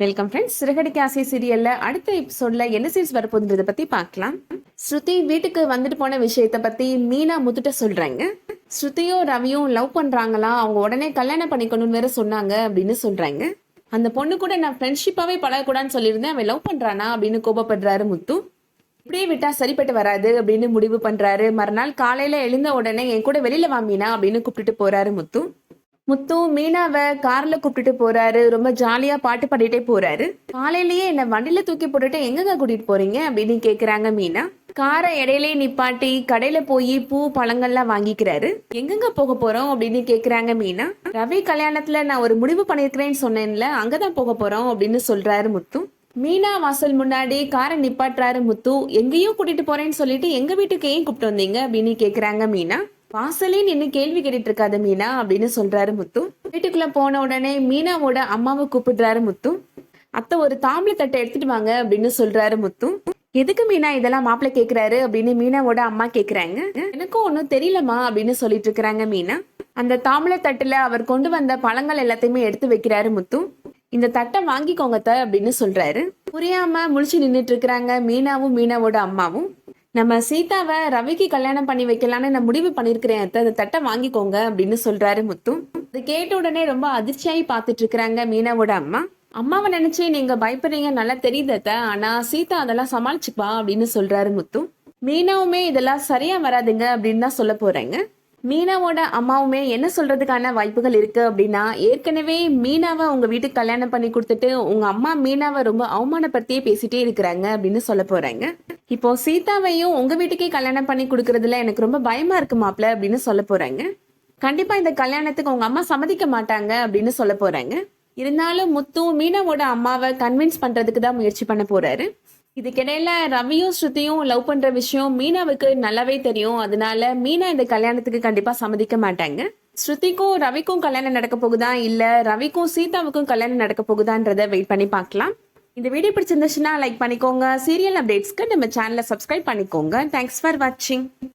Welcome friends. Siragadikka ஆசை சீரியல்ல அடுத்த எபிசோட்ல என்ன சீன்ஸ் வரப்போகுதுன்றதை பத்தி பார்க்கலாம். ஸ்ருதி வீட்டுக்கு வந்துட்டு போன விஷயத்த பத்தி மீனா முத்துட்ட சொல்றாங்க. ஸ்ருதியும் ரவியும் லவ் பண்றாங்களா, அவங்க உடனே கல்யாணம் பண்ணிக்கணும்னு வேற சொன்னாங்க அப்படின்னு சொல்றாங்க. அந்த பொண்ணு கூட நான் ஃப்ரெண்ட்ஷிப்பாவே பழகக்கூடாதுன்னு சொல்லியிருந்தேன், அவன் லவ் பண்றானா அப்படின்னு கோபப்படுறாரு முத்து. இப்படியே விட்டா சரிப்பட்டு வராது அப்படின்னு முடிவு பண்றாரு. மறுநாள் காலையில எழுந்த உடனே என் கூட வெளியில வா மீனா அப்படின்னு கூப்பிட்டுட்டு போறாரு முத்து. முத்து மீனாவை கார்ல கூப்பிட்டுட்டு போறாரு. ரொம்ப ஜாலியா பாட்டு பாடிட்டே போறாரு. காலையிலேயே என்ன வண்டியில தூக்கி போட்டுட்டு எங்கங்க கூட்டிட்டு போறீங்க அப்படின்னு கேக்குறாங்க மீனா. காரை இடையிலேயே நிப்பாட்டி கடையில போய் பூ பழங்கள்லாம் வாங்கிக்கிறாரு. எங்கெங்க போக போறோம் அப்படின்னு கேக்குறாங்க மீனா. ரவி கல்யாணத்துல நான் ஒரு முடிவு பண்ணிருக்கிறேன்னு சொன்னேன்ல, அங்கதான் போக போறோம் அப்படின்னு சொல்றாரு முத்து. மீனா வாசல் முன்னாடி காரை நிப்பாட்டுறாரு முத்து. எங்கேயும் கூட்டிட்டு போறேன்னு சொல்லிட்டு எங்க வீட்டுக்கு ஏன் கூப்பிட்டு வந்தீங்க அப்படின்னு கேக்குறாங்க மீனா. வாசலே நின்று கேள்வி கேட்டுட்டு இருக்காத மீனா அப்படின்னு சொல்றாரு முத்து. வீட்டுக்குள்ள போன உடனே மீனாவோட அம்மாவை கூப்பிடுறாரு முத்து. அத்தை ஒரு தாம்பளை தட்டை எடுத்துட்டு வாங்க அப்படின்னு சொல்றாரு முத்து. எதுக்கு மீனா இதெல்லாம் மாப்பிள்ளை கேக்குறாரு அப்படின்னு மீனாவோட அம்மா கேக்குறாங்க. எனக்கும் ஒன்னும் தெரியலமா அப்படின்னு சொல்லிட்டு இருக்கிறாங்க மீனா. அந்த தாம்பளை தட்டுல அவர் கொண்டு வந்த பழங்கள் எல்லாத்தையுமே எடுத்து வைக்கிறாரு முத்து. இந்த தட்டை வாங்கிக்கோங்க அப்படின்னு சொல்றாரு. புரியாம முழிச்சு நின்றுட்டு இருக்கிறாங்க மீனாவும் மீனாவோட அம்மாவும். நம்ம சீதாவை ரவிக்கு கல்யாணம் பண்ணி வைக்கலான்னு நான் முடிவு பண்ணிருக்கிறேன் அத்தை, அந்த தட்டை வாங்கிக்கோங்க அப்படின்னு சொல்றாரு முத்து. அது கேட்ட உடனே ரொம்ப அதிர்ச்சியாகி பார்த்துட்டு இருக்கிறாங்க மீனாவோட அம்மா. அம்மாவை நினைச்சு நீங்க பயப்படுறீங்க நல்லா தெரியுது அத்தை, ஆனா சீதா அதெல்லாம் சமாளிச்சுப்பா அப்படின்னு சொல்றாரு முத்து. மீனாவுமே இதெல்லாம் சரியா வராதுங்க அப்படின்னு தான் சொல்ல போறேங்க. மீனாவோட அம்மாவுமே என்ன சொல்றதுக்கான வாய்ப்புகள் இருக்கு அப்படின்னா, ஏற்கனவே மீனாவை உங்க வீட்டுக்கு கல்யாணம் பண்ணி கொடுத்துட்டு உங்க அம்மா மீனாவை ரொம்ப அவமானப்படுத்தியே பேசிட்டே இருக்கிறாங்க அப்படின்னு சொல்ல போறாங்க. இப்போ சீதாவையும் உங்க வீட்டுக்கே கல்யாணம் பண்ணி கொடுக்கறதுல எனக்கு ரொம்ப பயமா இருக்கு மாப்ள அப்படின்னு சொல்ல போறாங்க. கண்டிப்பா இந்த கல்யாணத்துக்கு உங்க அம்மா சம்மதிக்க மாட்டாங்க அப்படின்னு சொல்ல போறாங்க. இருந்தாலும் முத்து மீனாவோட அம்மாவை கன்வின்ஸ் பண்றதுக்கு தான் முயற்சி பண்ண போறாரு. இதுக்கிடையில ரவியும் ஸ்ருதியும் லவ் பண்ற விஷயம் மீனாவுக்கு நல்லாவே தெரியும். அதனால மீனா இந்த கல்யாணத்துக்கு கண்டிப்பா சம்மதிக்க மாட்டாங்க. ஸ்ருதிக்கும் ரவிக்கும் கல்யாணம் நடக்க போகுதா இல்ல ரவிக்கும் சீதாவுக்கும் கல்யாணம் நடக்க போகுதான்றத வெயிட் பண்ணி பார்க்கலாம். இந்த வீடியோ பிடிச்சிருந்துச்சுன்னா லைக் பண்ணிக்கோங்க. சீரியல் அப்டேட்ஸ்க்கு நம்ம சேனலை சப்ஸ்கிரைப் பண்ணிக்கோங்க. தேங்க்ஸ் ஃபார் வாட்சிங்.